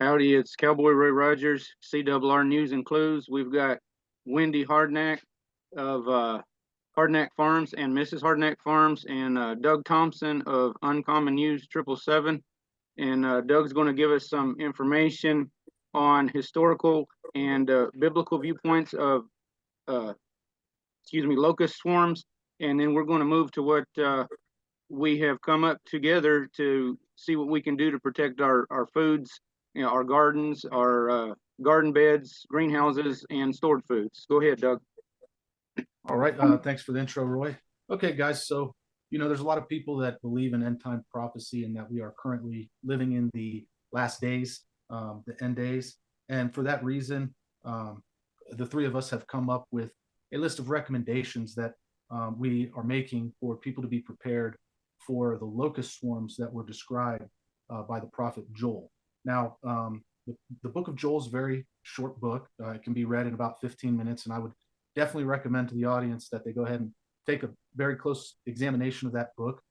Howdy, it's Cowboy Ray Rogers, CRR News and Clues. We've got Wendy Hardnack of Hardnack Farms and Mrs. Hardnack Farms, and Doug Thompson of Uncommon News 777. And Doug's going to give us some information on historical and biblical viewpoints of, uh, locust swarms. And then we're going to move to what we have come up together to see what we can do to protect our foods, our gardens, our garden beds, greenhouses, and stored foods. Go ahead, Doug. All right. Thanks for the intro, Roy. Okay, guys. So, there's a lot of people that believe in end time prophecy and that we are currently living in the last days, the end days. And for that reason, the three of us have come up with a list of recommendations that we are making for people to be prepared for the locust swarms that were described by the prophet Joel. Now, the book of Joel is a very short book. It can be read in about 15 minutes, and I would definitely recommend to the audience that they go ahead and take a very close examination of that book.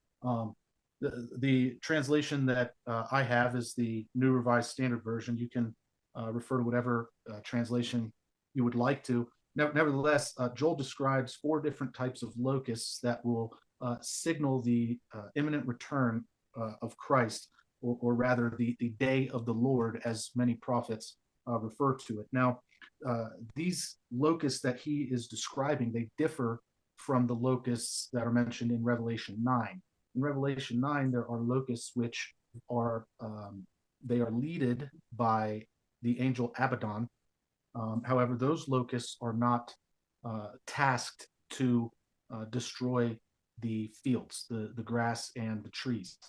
The translation that I have is the New Revised Standard Version. You can refer to whatever translation you would like to. Nevertheless, Joel describes 4 different types of locusts that will signal the imminent return of Christ, or rather the day of the Lord, as many prophets refer to it. Now, these locusts that he is describing, they differ from the locusts that are mentioned in Revelation 9. In Revelation 9, there are locusts which are they are leaded by the angel Abaddon. However, those locusts are not tasked to destroy the fields, the grass, and the trees.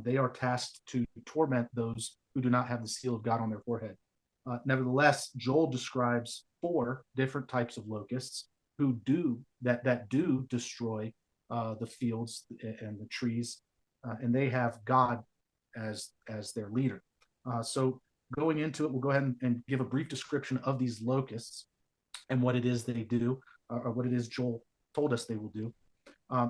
They are tasked to torment those who do not have the seal of God on their forehead. Nevertheless, Joel describes 4 different types of locusts who do destroy the fields and the trees, and they have God as their leader. So going into it, we'll go ahead and give a brief description of these locusts and what it is they do, or what it is Joel told us they will do.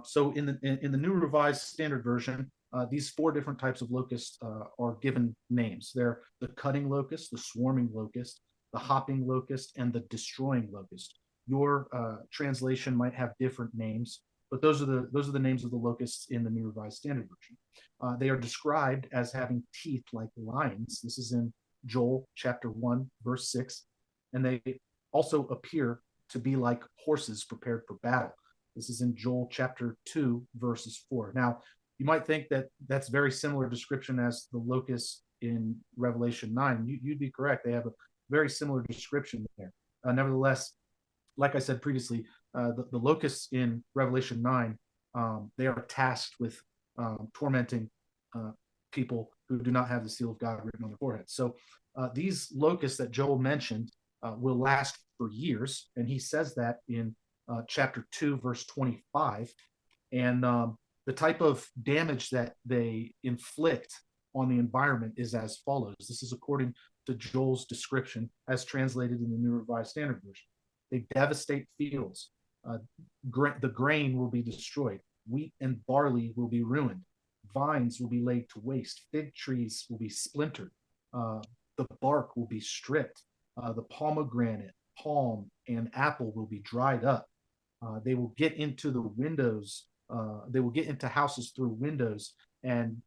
So in the New Revised Standard Version, these 4 different types of locusts are given names. They're the cutting locust, the swarming locust, the hopping locust, and the destroying locust. Your translation might have different names, but those are the names of the locusts in the New Revised Standard Version. They are described as having teeth like lions. This is in Joel chapter 1, verse 6, and they also appear to be like horses prepared for battle. This is in Joel chapter 2, verses 4. Now, you might think that that's very similar description as the locusts in Revelation 9. You'd be correct. They have a very similar description there. Nevertheless, like I said previously, the locusts in Revelation 9, they are tasked with tormenting people who do not have the seal of God written on their forehead. So these locusts that Joel mentioned will last for years, and he says that in chapter 2, verse 25. And the type of damage that they inflict on the environment is as follows. This is according to Joel's description as translated in the New Revised Standard Version. They devastate fields. The grain will be destroyed. Wheat and barley will be ruined. Vines will be laid to waste. Fig trees will be splintered. The bark will be stripped. The pomegranate, palm, and apple will be dried up. They will get into the windows. They will get into houses through windows, and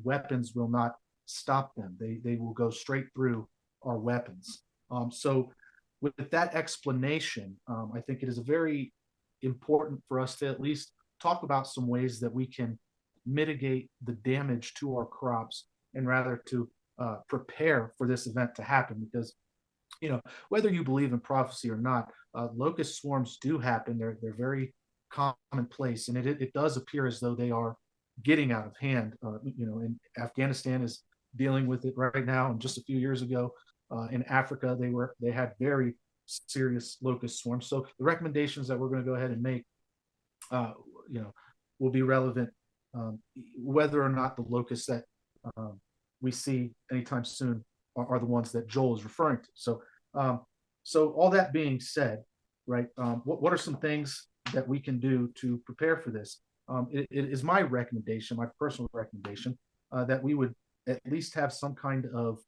weapons will not stop them. They will go straight through our weapons. So with that explanation, I think it is very important for us to at least talk about some ways that we can mitigate the damage to our crops, and rather to prepare for this event to happen. Because whether you believe in prophecy or not, locust swarms do happen. They're very commonplace, and it does appear as though they are getting out of hand. And Afghanistan is dealing with it right now, and just a few years ago in Africa they had very serious locust swarms. So the recommendations that we're going to go ahead and make will be relevant whether or not the locusts that we see anytime soon are the ones that Joel is referring to. So all that being said, right, what are some things that we can do to prepare for this? It is my recommendation, my personal recommendation, that we would at least have some kind of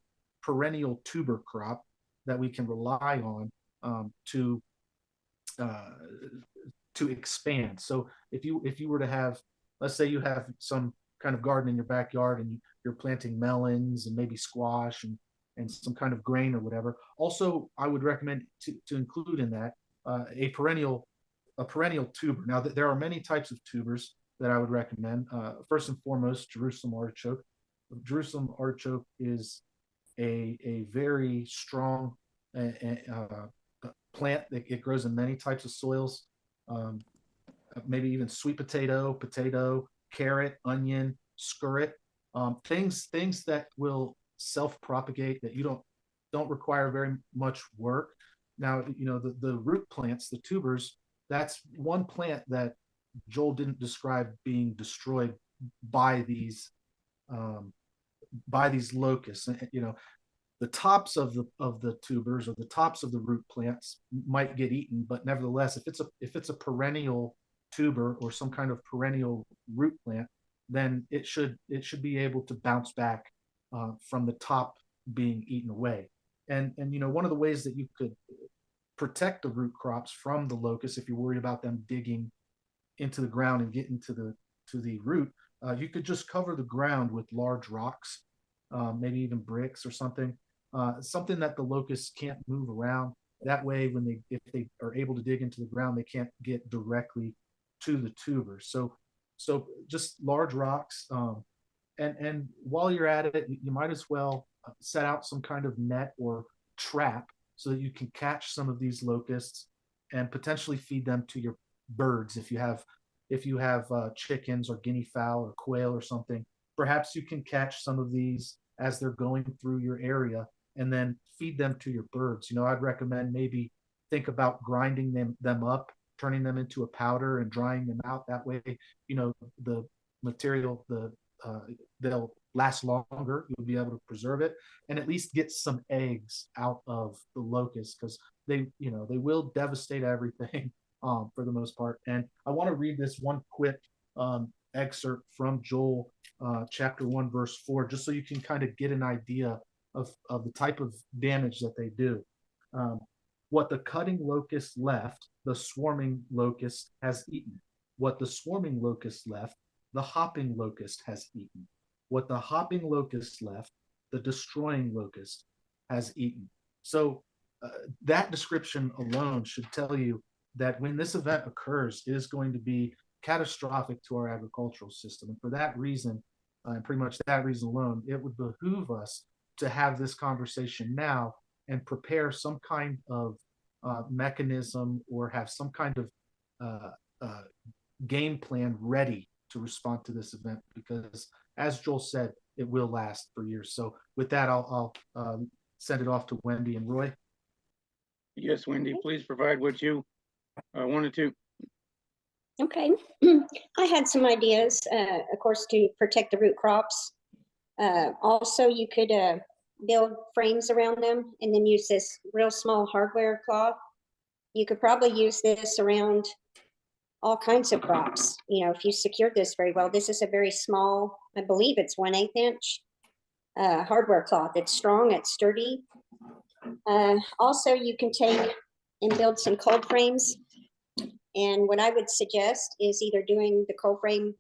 perennial tuber crop that we can rely on uh, to expand. So if you were to have, let's say you have some kind of garden in your backyard and you're planting melons and maybe squash and some kind of grain or whatever. Also, I would recommend to include in that a perennial tuber. Now, there are many types of tubers that I would recommend. First and foremost, Jerusalem artichoke. Jerusalem artichoke is a very strong plant. It grows in many types of soils. Um, Maybe even sweet potato, carrot, onion, skirret, things that will self-propagate, that you don't require very much work. Now, the root plants, the tubers, that's one plant that Joel didn't describe being destroyed by these um, locusts. The tops of the tubers or the tops of the root plants might get eaten, but nevertheless, if it's a perennial tuber or some kind of perennial root plant, then it should be able to bounce back from the top being eaten away. And one of the ways that you could protect the root crops from the locusts, if you're worried about them digging into the ground and getting to the root, you could just cover the ground with large rocks, maybe even bricks or something, something that the locusts can't move around. That way, if they are able to dig into the ground, they can't get directly to the tuber. So just large rocks. And while you're at it, you might as well set out some kind of net or trap so that you can catch some of these locusts and potentially feed them to your birds. If you have chickens or guinea fowl or quail or something, perhaps you can catch some of these as they're going through your area and then feed them to your birds. I'd recommend maybe think about grinding them up, turning them into a powder and drying them out. That way, the material, they'll last longer. You'll be able to preserve it and at least get some eggs out of the locusts, because they will devastate everything for the most part. And I want to read this one quick excerpt from Joel chapter 1, verse 4, just so you can kind of get an idea of the type of damage that they do. What the cutting locust left, the swarming locust has eaten. What the swarming locust left, the hopping locust has eaten. What the hopping locust left, the destroying locust has eaten. So that description alone should tell you that when this event occurs, it is going to be catastrophic to our agricultural system. And for that reason, and pretty much that reason alone, it would behoove us to have this conversation now and prepare some kind of mechanism or have some kind of game plan ready to respond to this event, because as Joel said, it will last for years. So with that, I'll send it off to Wendy and Roy. Yes, Wendy, please provide what you wanted to. Okay, I had some ideas, of course, to protect the root crops. Also, you could build frames around them and then use this real small hardware cloth. You could probably use this around all kinds of crops. If you secured this very well. This is a very small, I believe it's 1/8 inch hardware cloth. It's strong, it's sturdy. Also, you can take and build some cold frames. And what I would suggest is either doing the cold frame,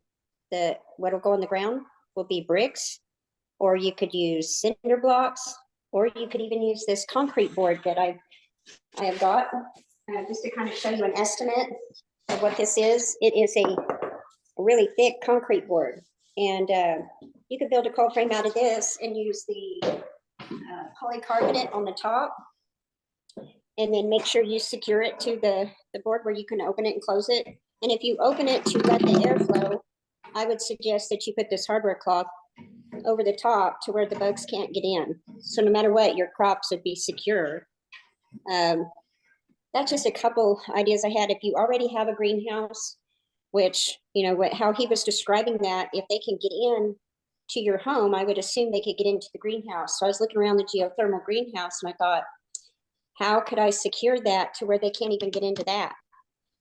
what'll go on the ground will be bricks, or you could use cinder blocks, or you could even use this concrete board that I have got, just to kind of show you an estimate of what this is. It is a really thick concrete board, and you could build a cold frame out of this and use the polycarbonate on the top, and then make sure you secure it to the board where you can open it and close it. And if you open it to let the air flow, I would suggest that you put this hardware cloth over the top to where the bugs can't get in. So no matter what, your crops would be secure. That's just a couple ideas I had. If you already have a greenhouse, which, how he was describing that, if they can get in to your home, I would assume they could get into the greenhouse. So I was looking around the geothermal greenhouse and I thought, how could I secure that to where they can't even get into that?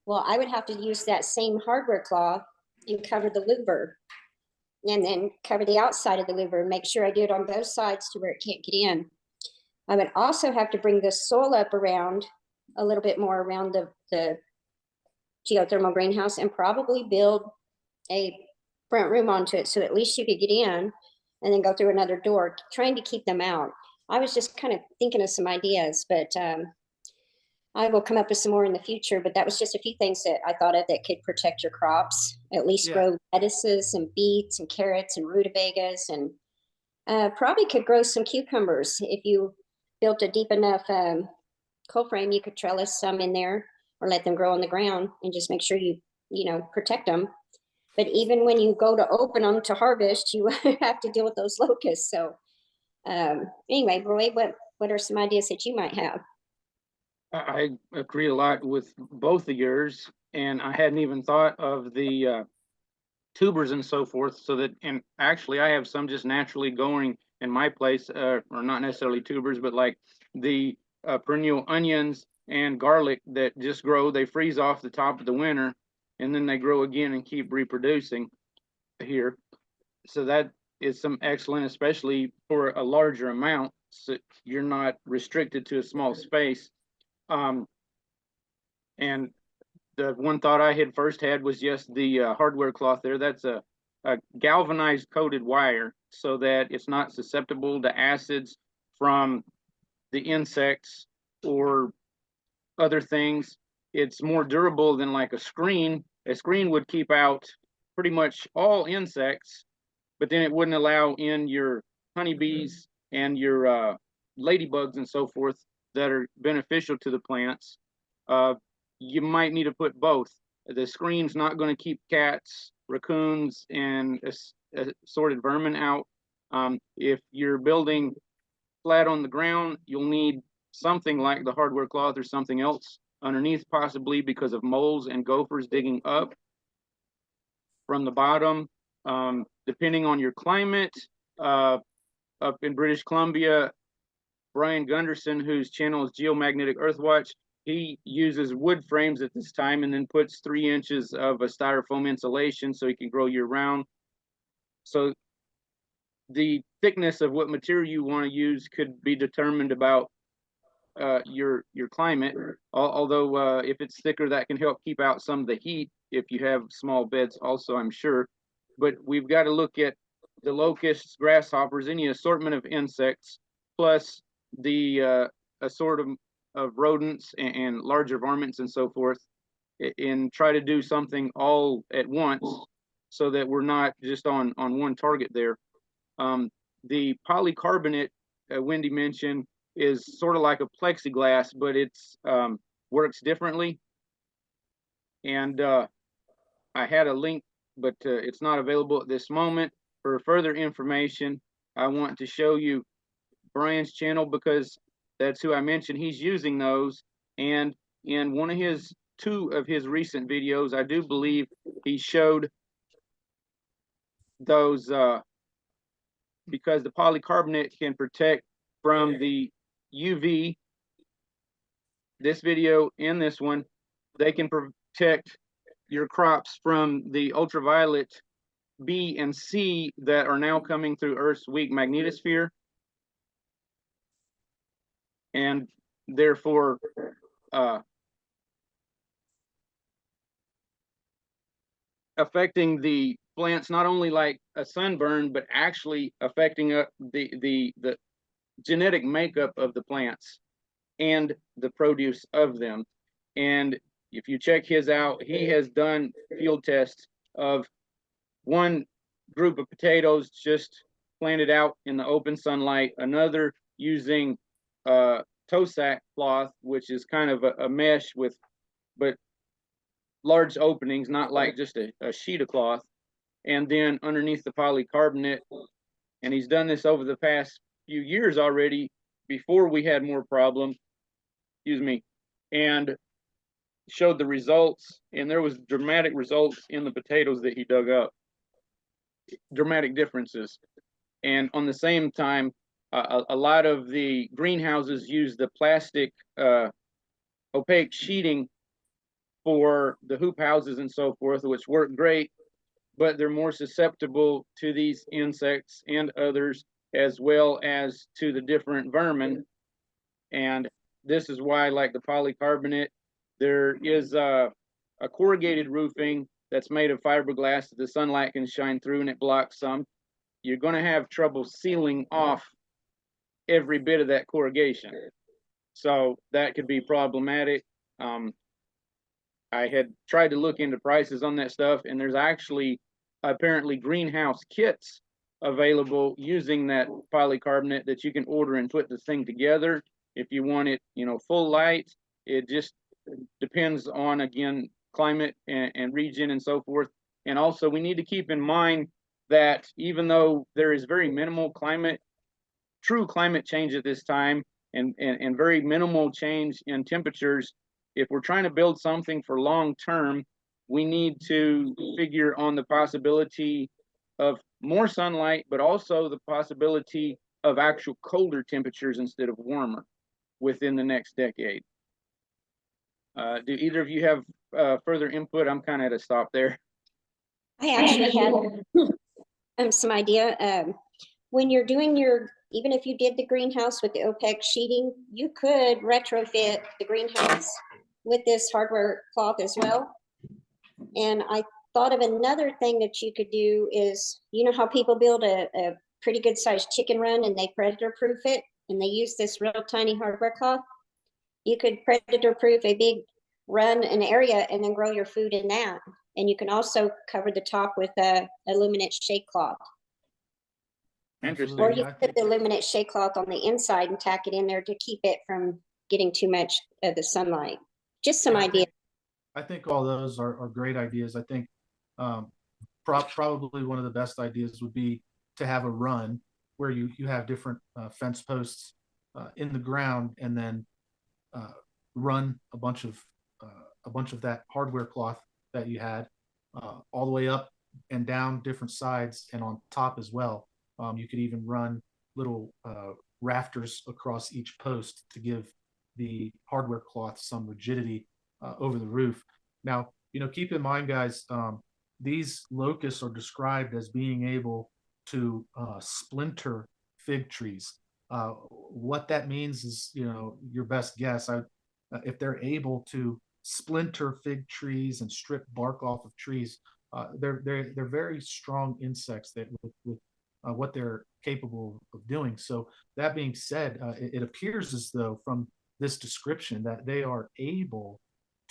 Well, I would have to use that same hardware cloth and cover the louver, and then cover the outside of the louver, make sure I do it on both sides to where it can't get in. I would also have to bring the soil up around a little bit more around the geothermal greenhouse and probably build a front room onto it so at least you could get in and then go through another door, trying to keep them out. I was just kind of thinking of some ideas, but I will come up with some more in the future, but that was just a few things that I thought of that could protect your crops, at least Yeah. grow lettuces and beets and carrots and rutabagas, and probably could grow some cucumbers. If you built a deep enough cold frame, you could trellis some in there or let them grow on the ground and just make sure you protect them. But even when you go to open them to harvest, you have to deal with those locusts. So anyway, Roy, what are some ideas that you might have? I agree a lot with both of yours, and I hadn't even thought of the tubers and so forth. So that, and actually, I have some just naturally going in my place, or not necessarily tubers, but like the perennial onions and garlic that just grow. They freeze off the top of the winter, and then they grow again and keep reproducing here. So that is some excellent, especially for a larger amount. So you're not restricted to a small space. And the one thought I had first had was just the hardware cloth there. That's a galvanized coated wire so that it's not susceptible to acids from the insects or other things. It's more durable than like a screen. A screen would keep out pretty much all insects, but then it wouldn't allow in your honeybees and your ladybugs and so forth that are beneficial to the plants. You might need to put both. The screen's not going to keep cats, raccoons, and assorted vermin out. If you're building flat on the ground, you'll need something like the hardware cloth or something else underneath, possibly because of moles and gophers digging up from the bottom. Depending on your climate, up in British Columbia, Brian Gunderson, whose channel is Geomagnetic Earthwatch, he uses wood frames at this time and then puts 3 inches of a styrofoam insulation so he can grow year round. So the thickness of what material you want to use could be determined about your climate. Although if it's thicker, that can help keep out some of the heat if you have small beds also, I'm sure. But we've got to look at the locusts, grasshoppers, any assortment of insects, plus the assortment of rodents and larger varmints and so forth, and try to do something all at once so that we're not just on one target there. The polycarbonate Wendy mentioned is sort of like a plexiglass, but it's works differently. And I had a link, but it's not available at this moment. For further information, I want to show you Brian's channel because that's who I mentioned. He's using those, and in one of his 2 of his recent videos, I do believe he showed those because the polycarbonate can protect from the UV. This video and this one, they can protect your crops from the ultraviolet B and C that are now coming through Earth's weak magnetosphere, and therefore affecting the plants not only like a sunburn, but actually affecting the genetic makeup of the plants and the produce of them. And if you check his out, he has done field tests of one group of potatoes just planted out in the open sunlight, another using toe sack cloth, which is kind of a mesh with but large openings, not like just a sheet of cloth, and then underneath the polycarbonate. And he's done this over the past few years already, before we had more problems, and showed the results. And there was dramatic results in the potatoes that he dug up, dramatic differences. And on the same time, a lot of the greenhouses use the plastic opaque sheeting for the hoop houses and so forth, which work great, but they're more susceptible to these insects and others, as well as to the different vermin And this is why I like the polycarbonate. There is a corrugated roofing that's made of fiberglass that the sunlight can shine through and it blocks some. You're going to have trouble sealing off every bit of that corrugation. So that could be problematic. I had tried to look into prices on that stuff, and there's actually apparently greenhouse kits available using that polycarbonate that you can order and put the thing together. If you want it, full light, it just depends on, again, climate and region and so forth. And also, we need to keep in mind that even though there is very minimal true climate change at this time, and very minimal change in temperatures, if we're trying to build something for long term, we need to figure on the possibility of more sunlight, but also the possibility of actual colder temperatures instead of warmer within the next decade. Do either of you have further input? I'm kind of at a stop there. I actually had some idea. When you're doing even if you did the greenhouse with the OPEC sheeting, you could retrofit the greenhouse with this hardware cloth as well. And I thought of another thing that you could do is, how people build a pretty good sized chicken run and they predator proof it, and they use this real tiny hardware cloth. You could predator proof a big run an area and then grow your food in that. And you can also cover the top with a aluminate shade cloth. Interesting. Or you put the aluminate shade cloth on the inside and tack it in there to keep it from getting too much of the sunlight. Just some ideas. I think all those are great ideas. I think probably one of the best ideas would be to have a run where you have different fence posts in the ground, and then run a bunch of that hardware cloth that you had all the way up and down different sides and on top as well. You could even run little rafters across each post to give the hardware cloth some rigidity over the roof. Now, keep in mind, guys, these locusts are described as being able to splinter fig trees. What that means is, your best guess. If they're able to splinter fig trees and strip bark off of trees, they're very strong insects that with what they're capable of doing. So that being said, it appears as though from this description that they are able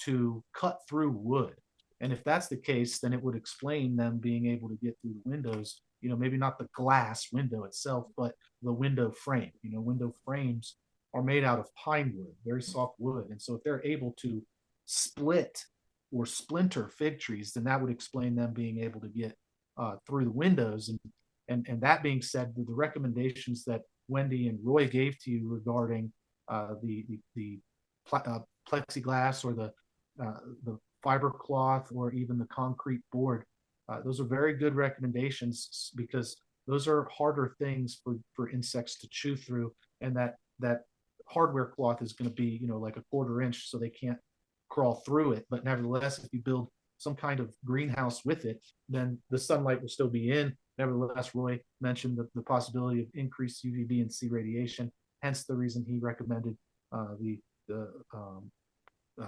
to cut through wood. And if that's the case, then it would explain them being able to get through the windows, maybe not the glass window itself, but the window frame. Window frames are made out of pine wood, very soft wood. And so if they're able to split or splinter fig trees, then that would explain them being able to get through the windows. And that being said, the recommendations that Wendy and Roy gave to you regarding the plexiglass or the fiber cloth or even the concrete board, those are very good recommendations, because those are harder things for insects to chew through, and that hardware cloth is going to be like a 1/4 inch, so they can't crawl through it. But nevertheless, if you build some kind of greenhouse with it, then the sunlight will still be in. Nevertheless, Roy mentioned the possibility of increased UVB and C radiation, hence the reason he recommended the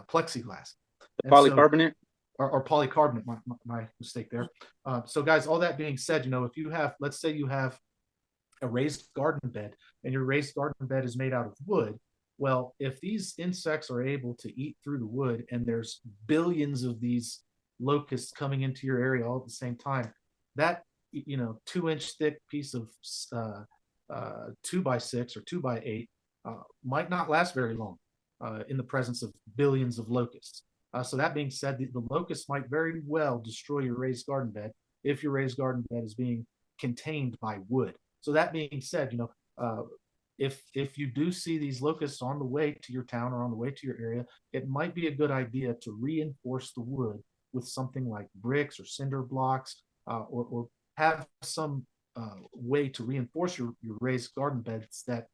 plexiglass. The polycarbonate? Or polycarbonate, my mistake there. So guys, all that being said, if you have, let's say you have a raised garden bed, and your raised garden bed is made out of wood. Well, if these insects are able to eat through the wood, and there's billions of these locusts coming into your area all at the same time, that 2-inch thick piece of 2x6 or 2x8 might not last very long in the presence of billions of locusts. So that being said, the locusts might very well destroy your raised garden bed if your raised garden bed is being contained by wood. So that being said, if you do see these locusts on the way to your town or on the way to your area, it might be a good idea to reinforce the wood with something like bricks or cinder blocks, or have some way to reinforce your raised garden beds that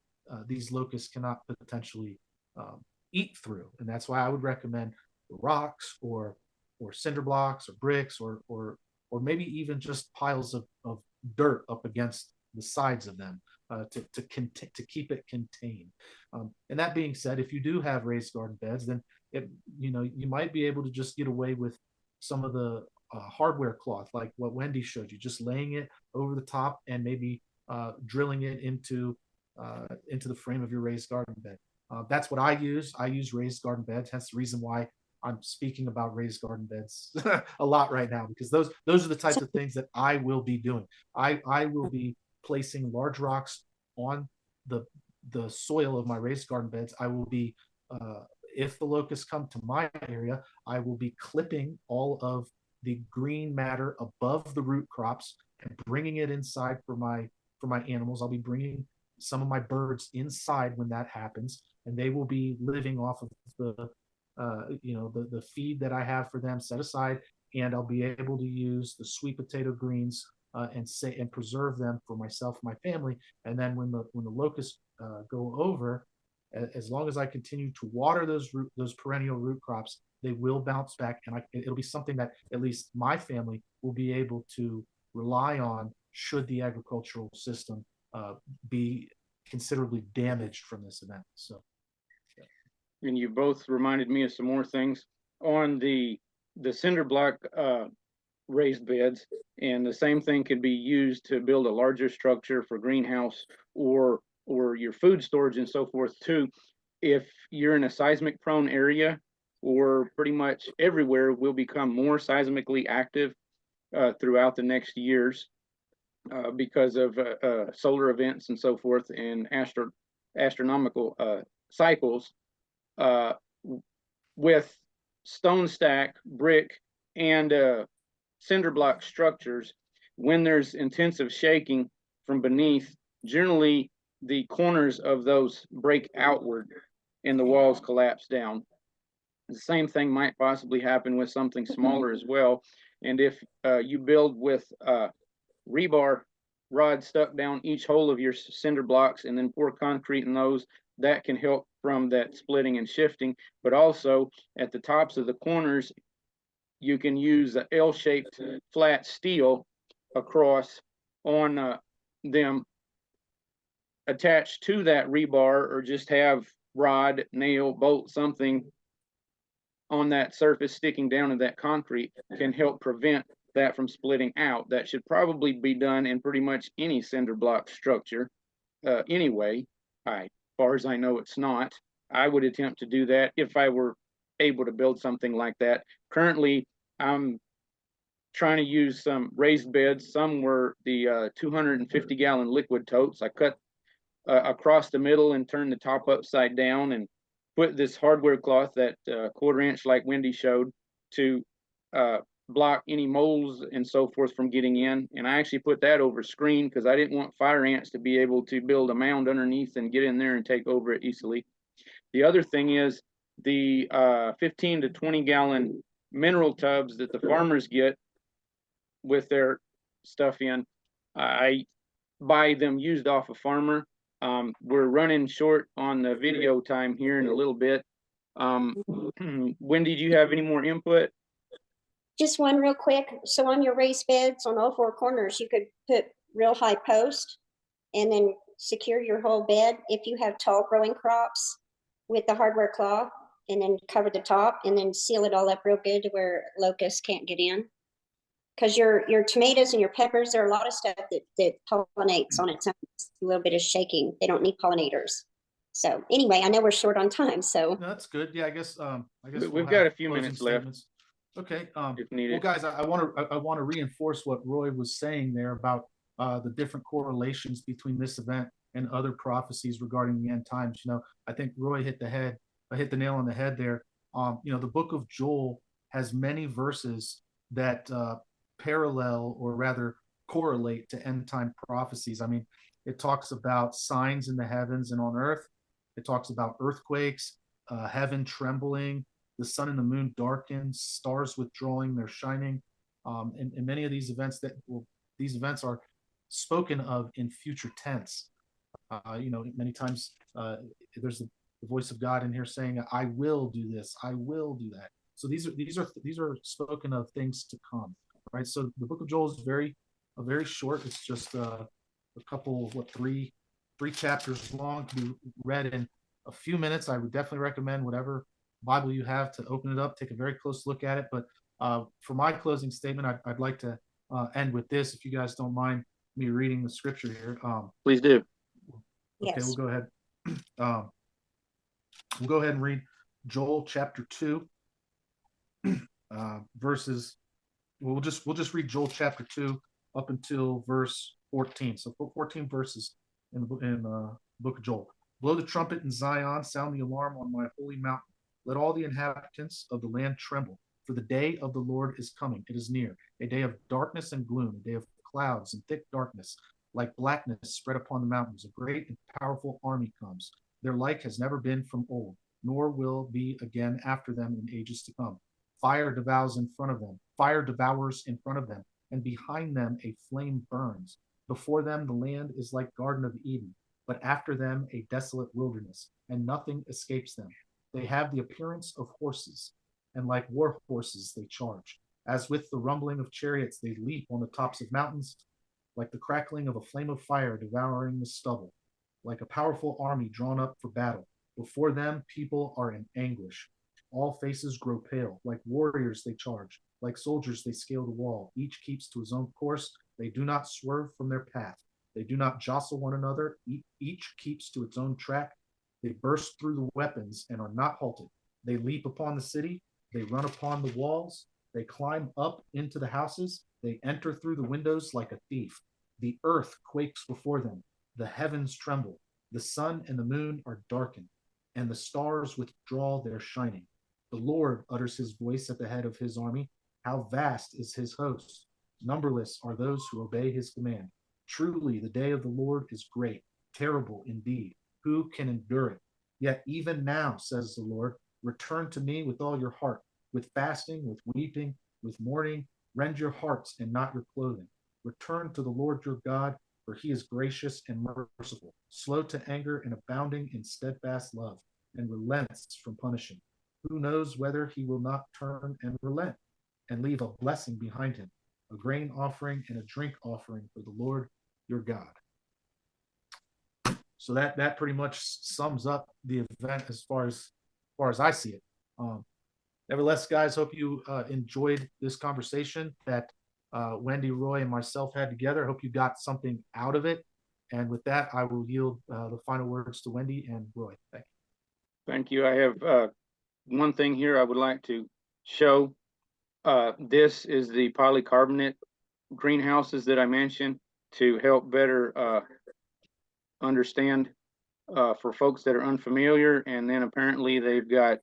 these locusts cannot potentially eat through. And that's why I would recommend rocks or cinder blocks or bricks or maybe even just piles of dirt up against the sides of them. to keep it contained. And that being said, if you do have raised garden beds, then you might be able to just get away with some of the hardware cloth, like what Wendy showed you, just laying it over the top and maybe drilling it into the frame of your raised garden bed. That's what I use. I use raised garden beds. That's the reason why I'm speaking about raised garden beds a lot right now, because those are the types of things that I will be doing. I will be placing large rocks on the soil of my raised garden beds. I will be if the locusts come to my area, I will be clipping all of the green matter above the root crops and bringing it inside for my animals. I'll be bringing some of my birds inside when that happens, and they will be living off of the the feed that I have for them set aside, and I'll be able to use the sweet potato greens and preserve them for myself and my family. And then when the locusts go over, as long as I continue to water those perennial root crops, they will bounce back, and it'll be something that at least my family will be able to rely on should the agricultural system be considerably damaged from this event. So, and you both reminded me of some more things on the cinder block raised beds, and the same thing could be used to build a larger structure for greenhouse or your food storage and so forth too. If you're in a seismic prone area, or pretty much everywhere will become more seismically active throughout the next years because of solar events and so forth, and astronomical cycles, with stone stack, brick, and cinder block structures. When there's intensive shaking from beneath, generally the corners of those break outward and the walls collapse down. The same thing might possibly happen with something smaller as well. And if you build with rebar rod stuck down each hole of your cinder blocks and then pour concrete in those, that can help from that splitting and shifting. But also at the tops of the corners, you can use an L-shaped flat steel across on them attached to that rebar, or just have rod, nail, bolt, something on that surface sticking down in that concrete, can help prevent that from splitting out. That should probably be done in pretty much any cinder block structure anyway. As far as I know, it's not. I would attempt to do that if I were able to build something like that. Currently, I'm trying to use some raised beds. Some were the 250-gallon liquid totes. I cut across the middle and turned the top upside down and put this hardware cloth, that 1/4 inch like Wendy showed, to block any moles and so forth from getting in. And I actually put that over screen because I didn't want fire ants to be able to build a mound underneath and get in there and take over it easily. The other thing is the 15 to 20-gallon mineral tubs that the farmers get with their stuff in. I buy them used off a farmer. We're running short on the video time here in a little bit. Wendy, do you have any more input? Just one real quick. So on your raised beds on all four corners, you could put real high post and then secure your whole bed if you have tall growing crops with the hardware cloth, and then cover the top and then seal it all up real good to where locusts can't get in. Because your tomatoes and your peppers, there are a lot of stuff that pollinates on its own. It's a little bit of shaking. They don't need pollinators. So anyway, I know we're short on time, so. No, that's good. Yeah, I guess We've got a few minutes left. Statements. Okay. If needed. Well, guys, I want to reinforce what Roy was saying there about the different correlations between this event and other prophecies regarding the end times. I think Roy hit the nail on the head there. The book of Joel has many verses that parallel, or rather correlate, to end time prophecies. I mean, it talks about signs in the heavens and on earth. It talks about earthquakes, heaven trembling, the sun and the moon darken, stars withdrawing their shining, and many of these events these events are spoken of in future tense. Many times there's the voice of God in here saying, "I will do this, I will do that." So these are spoken of things to come, right? So the book of Joel is very short. It's just a couple, 3 3 chapters long, to be read in a few minutes. I would definitely recommend whatever Bible you have to open it up, take a very close look at it. But for my closing statement, I'd like to end with this, if you guys don't mind me reading the scripture here. Please do. Okay, Yes. we'll go ahead. We'll go ahead and read Joel chapter 2, verses. We'll just read Joel chapter 2 up until verse 14. So 14 verses in the book of Joel. Blow the trumpet in Zion, sound the alarm on my holy mountain. Let all the inhabitants of the land tremble, for the day of the Lord is coming. It is near, a day of darkness and gloom, a day of clouds and thick darkness, like blackness spread upon the mountains. A great and powerful army comes. Their like has never been from old, nor will be again after them in ages to come. Fire devours in front of them. Fire devours in front of them, and behind them a flame burns. Before them the land is like Garden of Eden, but after them a desolate wilderness, and nothing escapes them. They have the appearance of horses, and like war horses they charge. As with the rumbling of chariots they leap on the tops of mountains, like the crackling of a flame of fire devouring the stubble, like a powerful army drawn up for battle. Before them people are in anguish. All faces grow pale. Like warriors they charge. Like soldiers they scale the wall. Each keeps to his own course. They do not swerve from their path. They do not jostle one another. Each keeps to its own track. They burst through the weapons and are not halted. They leap upon the city. They run upon the walls. They climb up into the houses. They enter through the windows like a thief. The earth quakes before them. The heavens tremble. The sun and the moon are darkened, and the stars withdraw their shining. The Lord utters his voice at the head of his army. How vast is his host! Numberless are those who obey his command. Truly, the day of the Lord is great, terrible indeed. Who can endure it? Yet even now, says the Lord, return to me with all your heart, with fasting, with weeping, with mourning. Rend your hearts and not your clothing. Return to the Lord your God, for he is gracious and merciful, slow to anger and abounding in steadfast love, and relents from punishing. Who knows whether he will not turn and relent and leave a blessing behind him, a grain offering and a drink offering for the Lord your God. So that pretty much sums up the event as far as I see it. Nevertheless, guys, hope you enjoyed this conversation that Wendy, Roy, and myself had together. Hope you got something out of it. And with that, I will yield the final words to Wendy and Roy. Thank you. Thank you. I have one thing here I would like to show. This is the polycarbonate greenhouses that I mentioned to help better understand for folks that are unfamiliar. And then apparently they've got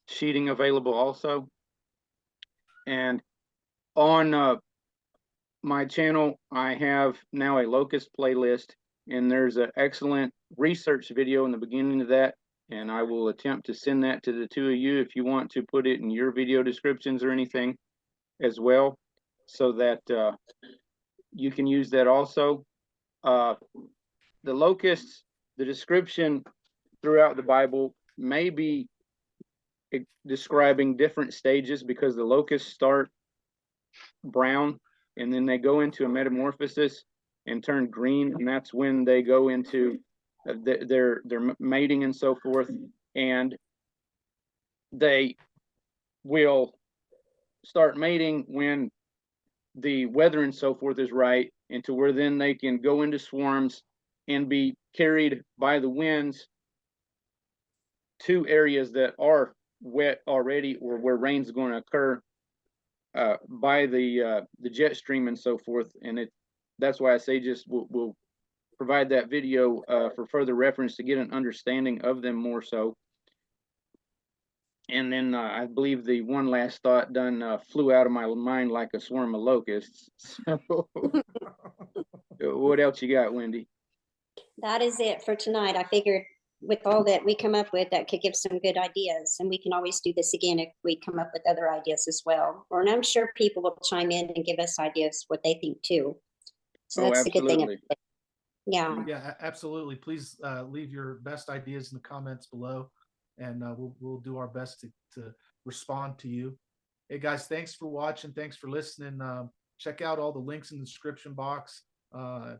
sheeting available also. And on my channel, I have now a Locust playlist, and there's an excellent research video in the beginning of that. And I will attempt to send that to the two of you if you want to put it in your video descriptions or anything as well, so that you can use that also. The locusts, the description throughout the Bible may be describing different stages, because the locusts start brown and then they go into a metamorphosis and turn green, and that's when they go into their mating and so forth, and they will start mating when the weather and so forth is right, and to where then they can go into swarms and be carried by the winds to areas that are wet already or where rain's going to occur by the jet stream and so forth. And that's why I say just we'll provide that video for further reference to get an understanding of them more so. And then I believe the one last thought done flew out of my mind like a swarm of locusts. So, what else you got, Wendy? That is it for tonight. I figured with all that we come up with, that could give some good ideas, and we can always do this again if we come up with other ideas as well. Or, and I'm sure people will chime in and give us ideas what they think too. So that's the good thing. Yeah. Yeah, absolutely. Please leave your best ideas in the comments below, and we'll do our best to respond to you. Hey guys, thanks for watching. Thanks for listening. Check out all the links in the description box.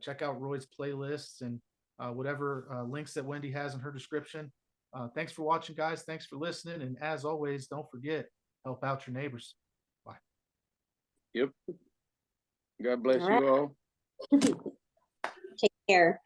Check out Roy's playlists, and whatever links that Wendy has in her description. Thanks for watching, guys. Thanks for listening. And as always, don't forget, help out your neighbors. Bye. Yep. God bless All right. you all. Take care.